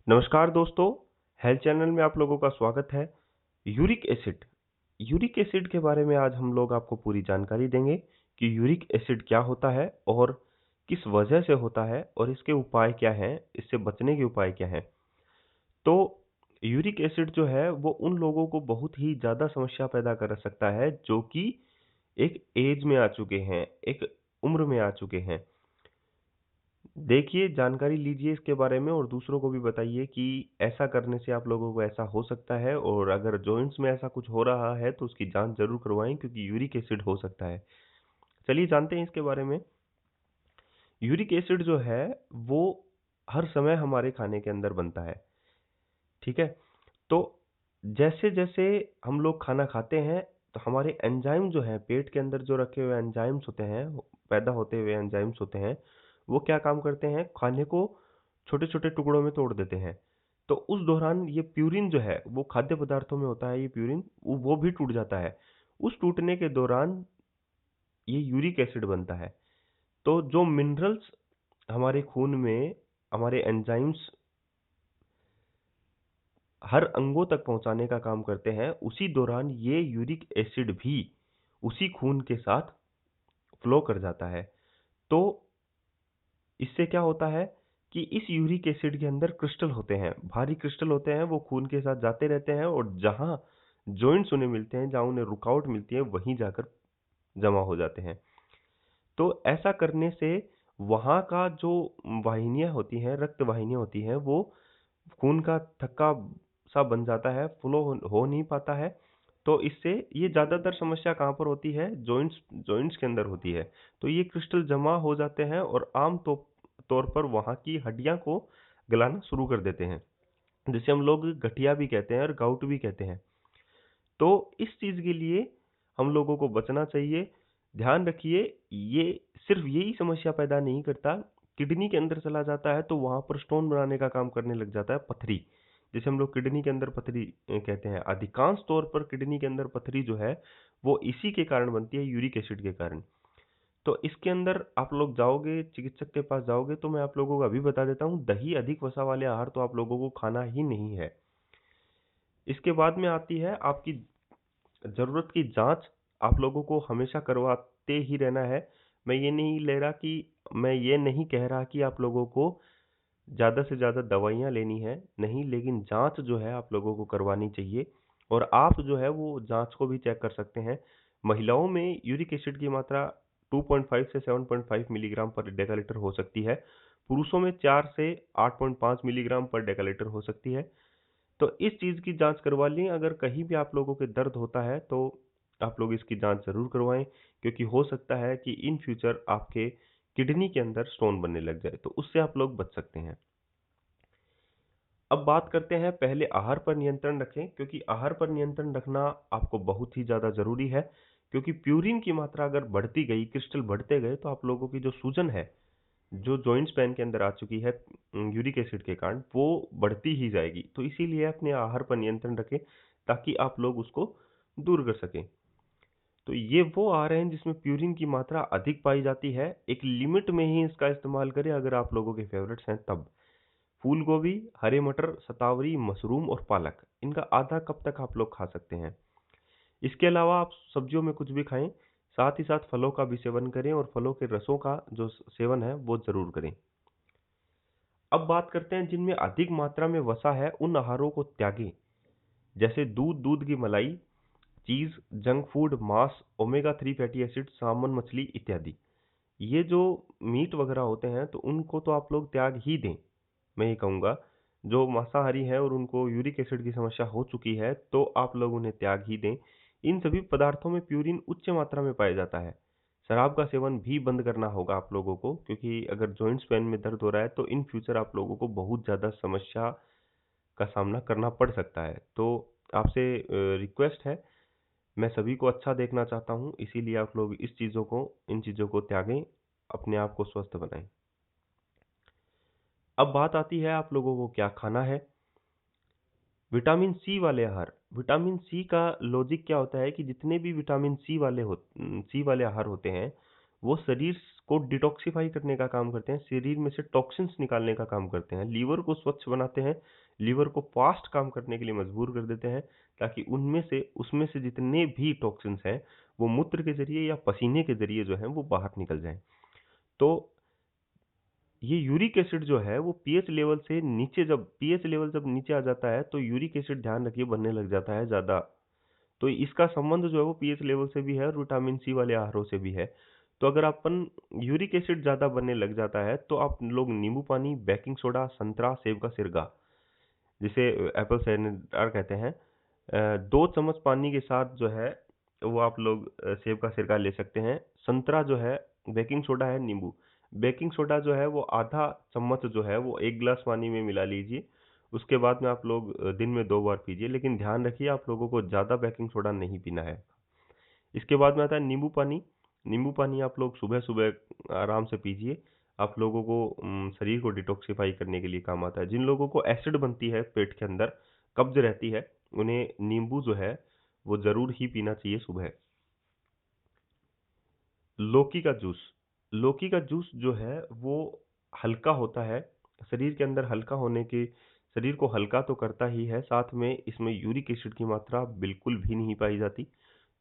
नमस्कार दोस्तों, health channel में आप लोगों का स्वागत है। यूरिक एसिड के बारे में आज हम लोग आपको पूरी जानकारी देंगे कि यूरिक एसिड क्या होता है और किस वजह से होता है और इसके उपाय क्या हैं, इससे बचने के उपाय क्या हैं। तो यूरिक एसिड जो है वो उन लोगों को बहुत ही ज़्यादा समस्या पैदा कर सकता है जो कि एक एज में आ चुके हैं, एक उम्र में आ चुके हैं। देखिए, जानकारी लीजिए इसके बारे में और दूसरों को भी बताइए कि ऐसा करने से आप लोगों को ऐसा हो सकता है और अगर जॉइंट्स में ऐसा कुछ हो रहा है तो उसकी जांच ज़रूर करवाएँ क्योंकि यूरिक एसिड हो सकता है। चलिए जानते हैं इसके बारे में। यूरिक एसिड जो है वो हर समय हमारे खाने के अंदर बनता है, ठीक है? तो जैसे-जैसे हम लोग खाना खाते हैं तो हमारे एंजाइम जो हैं पेट के अंदर जो रखे हुए एंजाइम्स होते हैं, पैदा होते हुए एंजाइम्स होते हैं, वो क्या काम करते हैं खाने को छोटे-छोटे टुकड़ों में तोड़ देते हैं। तो उस दौरान ये प्यूरिन जो है वो खाद्य पदार्थों में होता है ये प्यूरिन वो भी टूट जाता है। उस टूटने के दौरान ये यूरिक एसिड बनता है। तो जो मिनरल्स हमारे खून में हमारे एंजाइम्स हर अंगों तक पहुंचाने का काम करते हैं, उसी दौरान ये यूरिक एसिड भी उसी खून के साथ फ्लो कर जाता है। तो इससे क्या होता है कि इस यूरिक एसिड के अंदर क्रिस्टल होते हैं, भारी क्रिस्टल होते हैं, वो खून के साथ जाते रहते हैं और जहाँ जॉइंट्स उन्हें मिलते हैं, जहाँ उन्हें रुकावट मिलती है, वहीं जाकर जमा हो जाते हैं। तो ऐसा करने से वहाँ का जो वाहिनियाँ होती हैं, रक्त वाहिनियाँ होती हैं, वो खून का थक्का सा बन जाता है, फ्लो हो नहीं पाता है। तो इससे ये ज़्यादातर समस्या कहाँ पर होती है? जॉइंट्स जॉइंट्स के अंदर होती है। तो ये क्रिस्टल जमा हो जाते हैं और आम तौर पर वहाँ की हड्डियाँ को गलाना शुरू कर देते हैं, जिसे हम लोग गठिया भी कहते हैं और गाउट भी कहते हैं। तो इस चीज़ के लिए हम लोगों को बचना चाहिए। ध्यान रखिए, ये सिर्फ यही समस्या पैदा नहीं करता, किडनी के अंदर चला जाता है तो वहाँ पर स्टोन बनाने का काम करने लग जाता है, पथरी। जिसे हम लोग किडनी के अंदर पथरी कहते हैं। अधिकांश तौर पर किडनी के अंदर पथरी जो है, वो इसी के कारण बनती है, यूरिक एसिड के कारण। तो इसके अंदर आप लोग जाओगे, चिकित्सक के पास जाओगे तो मैं आप लोगों को अभी बता देता हूँ, दही, अधिक वसा वाले आहार तो आप लोगों को खाना ही नहीं है। इसके बाद में आती है आपकी ज़रूरत की जाँच आप लोगों को हमेशा करवाते ही रहना है। मैं ये नहीं कह रहा कि आप लोगों को ज़्यादा से ज़्यादा दवाइयाँ लेनी है, नहीं, लेकिन जाँच जो है आप लोगों को करवानी चाहिए और आप जो है वो जाँच को भी चेक कर सकते हैं। महिलाओं में यूरिक एसिड की मात्रा 2.5 से 7.5 मिलीग्राम पर डेकालीटर हो सकती है। पुरुषों में 4 से 8.5 मिलीग्राम पर डेकालीटर हो सकती है। तो इस चीज़ की जाँच करवा लें, अगर कहीं भी आप लोगों के दर्द होता है तो आप लोग इसकी जाँच ज़रूर करवाएँ, क्योंकि हो सकता है कि इन फ्यूचर आपके किडनी के अंदर स्टोन बनने लग जाए, तो उससे आप लोग बच सकते हैं। अब बात करते हैं, पहले आहार पर नियंत्रण रखें, क्योंकि आहार पर नियंत्रण रखना आपको बहुत ही ज़्यादा ज़रूरी है, क्योंकि प्यूरिन की मात्रा अगर बढ़ती गई, क्रिस्टल बढ़ते गए, तो आप लोगों की जो सूजन है, जो जॉइंट स्पैन के अंदर आ चुकी है यूरिक एसिड के कारण, वो बढ़ती ही जाएगी। तो इसीलिए अपने आहार पर नियंत्रण रखें ताकि आप लोग उसको दूर कर सकें। तो ये वो आहार हैं जिसमें प्यूरिन की मात्रा अधिक पाई जाती है। एक लिमिट में ही इसका इस्तेमाल करें अगर आप लोगों के फेवरेट्स हैं तब। फूल गोभी, हरे मटर, शतावरी, मशरूम और पालक, इनका आधा कप तक आप लोग खा सकते हैं। इसके अलावा आप सब्जियों में कुछ भी खाएं, साथ ही साथ फलों का भी सेवन करें और फलों के रसों का जो सेवन है वो ज़रूर करें। अब बात करते हैं जिनमें अधिक मात्रा में वसा है उन आहारों को त्यागें, जैसे दूध, दूध की मलाई, चीज़, जंक फूड, मांस, ओमेगा 3 फैटी एसिड, सालमन मछली इत्यादि। ये जो मीट वगैरह होते हैं तो उनको तो आप लोग त्याग ही दें। मैं ये कहूँगा, जो मांसाहारी हैं और उनको यूरिक एसिड की समस्या हो चुकी है तो आप लोग उन्हें त्याग ही दें। इन सभी पदार्थों में प्यूरिन उच्च मात्रा में पाया जाता है। शराब का सेवन भी बंद करना होगा आप लोगों को, क्योंकि अगर जॉइंट्स पेन में दर्द हो रहा है तो इन फ्यूचर आप लोगों को बहुत ज़्यादा समस्या का सामना करना पड़ सकता है। तो आपसे रिक्वेस्ट है, मैं सभी को अच्छा देखना चाहता हूँ, इसीलिए आप लोग इन चीज़ों को त्यागें, अपने आप को स्वस्थ बनाएँ। अब बात आती है आप लोगों को क्या खाना है। विटामिन सी वाले आहार। विटामिन सी का लॉजिक क्या होता है कि जितने भी विटामिन सी वाले आहार होते हैं, वो शरीर को डिटॉक्सिफाई करने का काम करते हैं, शरीर में से टॉक्सिन्स निकालने का काम करते हैं, लीवर को स्वच्छ बनाते हैं, लीवर को फास्ट काम करने के लिए मजबूर कर देते हैं, ताकि उसमें से जितने भी टॉक्सिन्स हैं वो मूत्र के जरिए या पसीने के जरिए जो है वो बाहर निकल जाएं। तो ये यूरिक एसिड जो है वो पीएच लेवल जब नीचे आ जाता है तो यूरिक एसिड, ध्यान रखिए, बनने लग जाता है ज्यादा। तो इसका संबंध जो है वो पीएच लेवल से भी है और विटामिन सी वाले आहारों से भी है। तो अगर अपन यूरिक एसिड ज्यादा बनने लग जाता है तो आप लोग नींबू पानी, बेकिंग सोडा, संतरा, सेब का सिरका, जिसे एप्पल साइडर कहते हैं, 2 चम्मच पानी के साथ जो है वो आप लोग सेब का सिरका ले सकते हैं। संतरा जो है, बेकिंग सोडा है, नींबू। बेकिंग सोडा जो है वो आधा चम्मच जो है वो 1 गिलास पानी में मिला लीजिए। उसके बाद में आप लोग दिन में 2 बार पीजिए, लेकिन ध्यान रखिए आप लोगों को ज़्यादा बेकिंग सोडा नहीं पीना है। इसके बाद में आता है नींबू पानी। नींबू पानी आप लोग सुबह सुबह आराम से पीजिए। आप लोगों को शरीर को डिटॉक्सिफाई करने के लिए काम आता है। जिन लोगों को एसिड बनती है पेट के अंदर, कब्ज रहती है, उन्हें नींबू जो है वो जरूर ही पीना चाहिए सुबह। लौकी का जूस। लौकी का जूस जो है वो हल्का होता है, शरीर के अंदर हल्का होने के शरीर को हल्का तो करता ही है, साथ में इसमें यूरिक एसिड की मात्रा बिल्कुल भी नहीं पाई जाती।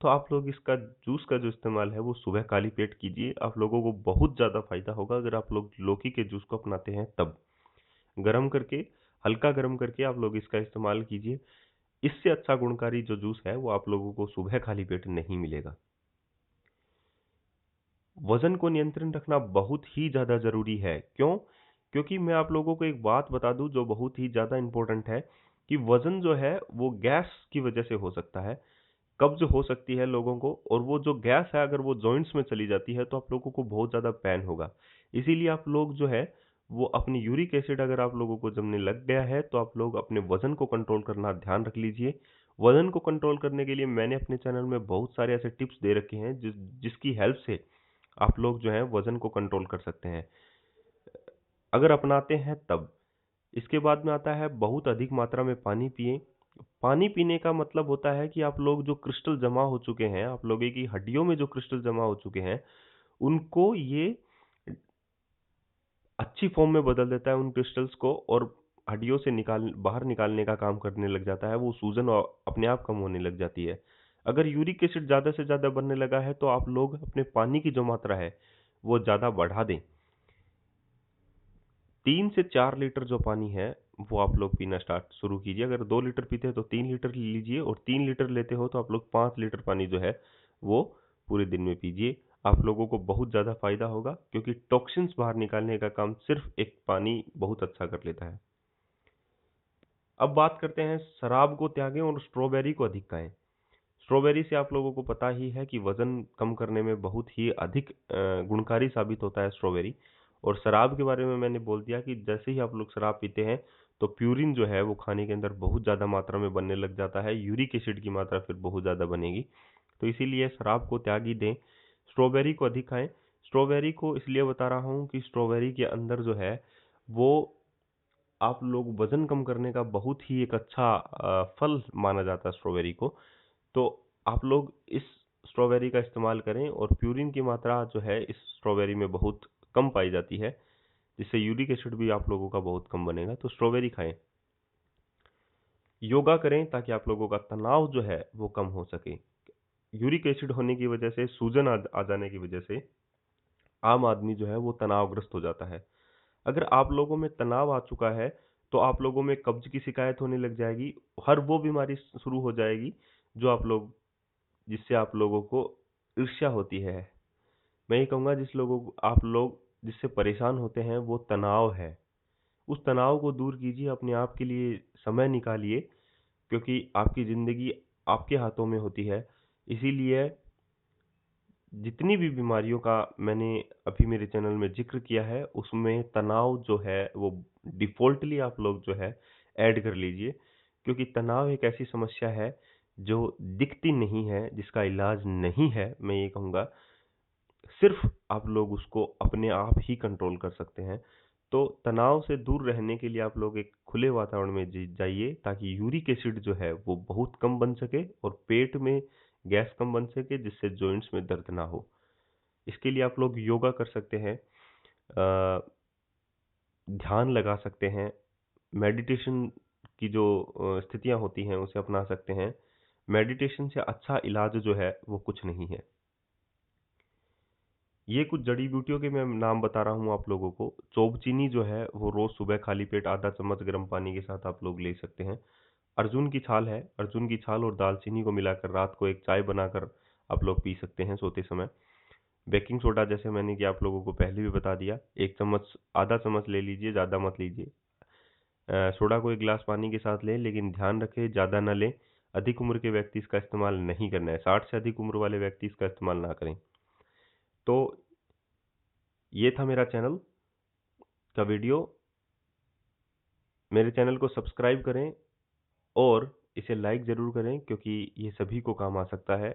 तो आप लोग इसका जूस का जो इस्तेमाल है वो सुबह खाली पेट कीजिए, आप लोगों को बहुत ज़्यादा फायदा होगा अगर आप लोग लौकी के जूस को अपनाते हैं तब। गर्म करके, हल्का गर्म करके आप लोग इसका इस्तेमाल कीजिए। इससे अच्छा गुणकारी जो जूस है वो आप लोगों को सुबह खाली पेट नहीं मिलेगा। वजन को नियंत्रण रखना बहुत ही ज़्यादा ज़रूरी है। क्यों? क्योंकि मैं आप लोगों को एक बात बता दूं जो बहुत ही ज़्यादा इम्पोर्टेंट है, कि वजन जो है वो गैस की वजह से हो सकता है, कब्ज हो सकती है लोगों को, और वो जो गैस है अगर वो जॉइंट्स में चली जाती है तो आप लोगों को बहुत ज़्यादा पेन होगा। इसीलिए आप लोग जो है वो अपनी यूरिक एसिड अगर आप लोगों को जमने लग गया है तो आप लोग अपने वजन को कंट्रोल करना ध्यान रख लीजिए। वजन को कंट्रोल करने के लिए मैंने अपने चैनल में बहुत सारे ऐसे टिप्स दे रखे हैं जिसकी हेल्प से आप लोग जो है वजन को कंट्रोल कर सकते हैं, अगर अपनाते हैं तब। इसके बाद में आता है बहुत अधिक मात्रा में पानी पिएं। पानी पीने का मतलब होता है कि आप लोग जो क्रिस्टल जमा हो चुके हैं, आप लोगों की हड्डियों में जो क्रिस्टल जमा हो चुके हैं, उनको ये अच्छी फॉर्म में बदल देता है उन क्रिस्टल्स को, और हड्डियों से बाहर निकालने का काम करने लग जाता है। वो सूजन अपने आप कम होने लग जाती है। अगर यूरिक एसिड ज़्यादा से ज़्यादा बनने लगा है तो आप लोग अपने पानी की जो मात्रा है वो ज़्यादा बढ़ा दें। 3 से 4 लीटर जो पानी है वो आप लोग पीना स्टार्ट शुरू कीजिए। अगर 2 लीटर पीते हैं तो 3 लीटर लीजिए, और 3 लीटर लेते हो तो आप लोग 5 लीटर पानी जो है वो पूरे दिन में पीजिए। आप लोगों को बहुत ज़्यादा फायदा होगा, क्योंकि टॉक्सिन्स बाहर निकालने का काम सिर्फ एक पानी बहुत अच्छा कर लेता है। अब बात करते हैं शराब को त्यागें और स्ट्रॉबेरी को अधिक खाएं। स्ट्रॉबेरी से आप लोगों को पता ही है कि वजन कम करने में बहुत ही अधिक गुणकारी साबित होता है स्ट्रॉबेरी। और शराब के बारे में मैंने बोल दिया कि जैसे ही आप लोग शराब पीते हैं तो प्यूरिन जो है वो खाने के अंदर बहुत ज़्यादा मात्रा में बनने लग जाता है, यूरिक एसिड की मात्रा फिर बहुत ज़्यादा बनेगी। तो इसीलिए शराब को त्याग ही दें, स्ट्रॉबेरी को अधिक खाएं। स्ट्रॉबेरी को इसलिए बता रहा हूँ कि स्ट्रॉबेरी के अंदर जो है वो आप लोग वजन कम करने का बहुत ही एक अच्छा फल माना जाता है स्ट्रॉबेरी को। तो आप लोग इस स्ट्रॉबेरी का इस्तेमाल करें, और प्यूरिन की मात्रा जो है इस स्ट्रॉबेरी में बहुत कम पाई जाती है, जिससे यूरिक एसिड भी आप लोगों का बहुत कम बनेगा। तो स्ट्रॉबेरी खाएं। योगा करें ताकि आप लोगों का तनाव जो है वो कम हो सके। यूरिक एसिड होने की वजह से, सूजन आ जाने की वजह से आम आदमी जो है वो तनावग्रस्त हो जाता है। अगर आप लोगों में तनाव आ चुका है तो आप लोगों में कब्ज की शिकायत होने लग जाएगी, हर वो बीमारी शुरू हो जाएगी जो जिससे आप लोगों को ईर्ष्या होती है। मैं ये कहूँगा आप लोग जिससे परेशान होते हैं वो तनाव है। उस तनाव को दूर कीजिए, अपने आप के लिए समय निकालिए, क्योंकि आपकी ज़िंदगी आपके हाथों में होती है। इसीलिए जितनी भी बीमारियों का मैंने अभी मेरे चैनल में जिक्र किया है उसमें तनाव जो है वो डिफ़ॉल्टली आप लोग जो है ऐड कर लीजिए, क्योंकि तनाव एक ऐसी समस्या है जो दिखती नहीं है, जिसका इलाज नहीं है। मैं ये कहूँगा सिर्फ आप लोग उसको अपने आप ही कंट्रोल कर सकते हैं। तो तनाव से दूर रहने के लिए आप लोग एक खुले वातावरण में जाइए, ताकि यूरिक एसिड जो है वो बहुत कम बन सके और पेट में गैस कम बन सके, जिससे जॉइंट्स में दर्द ना हो। इसके लिए आप लोग योगा कर सकते हैं, ध्यान लगा सकते हैं, मेडिटेशन की जो स्थितियाँ होती हैं उसे अपना सकते हैं। मेडिटेशन से अच्छा इलाज जो है वो कुछ नहीं है। ये कुछ जड़ी बूटियों के मैं नाम बता रहा हूँ आप लोगों को। चोबचीनी जो है वो रोज़ सुबह खाली पेट आधा चम्मच गर्म पानी के साथ आप लोग ले सकते हैं। अर्जुन की छाल है, अर्जुन की छाल और दालचीनी को मिलाकर रात को एक चाय बनाकर आप लोग पी सकते हैं सोते समय। बेकिंग सोडा जैसे मैंने कि आप लोगों को पहले भी बता दिया, 1 चम्मच आधा चम्मच ले लीजिए, ज़्यादा मत लीजिए। सोडा को 1 गिलास पानी के साथ लें, लेकिन ध्यान रखें ज़्यादा ना लें। अधिक उम्र के व्यक्ति इसका इस्तेमाल नहीं करना है, 60 से अधिक उम्र वाले व्यक्ति इसका इस्तेमाल ना करें। तो ये था मेरा चैनल का वीडियो। मेरे चैनल को सब्सक्राइब करें और इसे लाइक ज़रूर करें, क्योंकि ये सभी को काम आ सकता है।